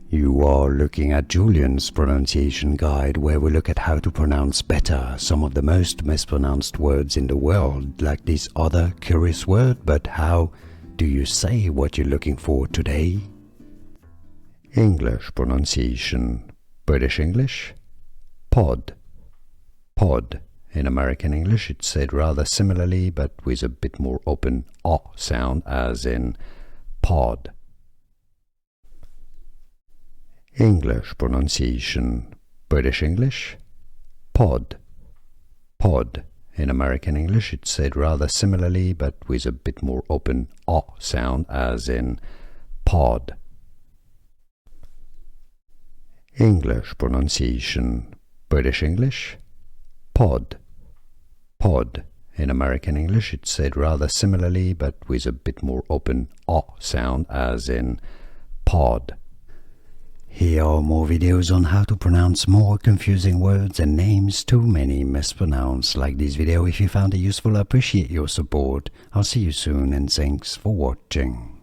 You are looking at Julian's pronunciation guide, where we look at how to pronounce better some of the most mispronounced words in the world, like this other curious word. But how do you say what you're looking for today? English pronunciation. British English, pod. Pod. In American English it's said rather similarly, but with a bit more open O sound, as in pod. English pronunciation. British English, pod. Pod. In American English it's said rather similarly, but with a bit more open O sound, as in pod. English pronunciation. British English, pod. Pod. In American English it's said rather similarly, but with a bit more open O sound, as in pod. Here are more videos on how to pronounce more confusing words and names too many mispronounced. Like this video if you found it useful. I appreciate your support. I'll see you soon and thanks for watching.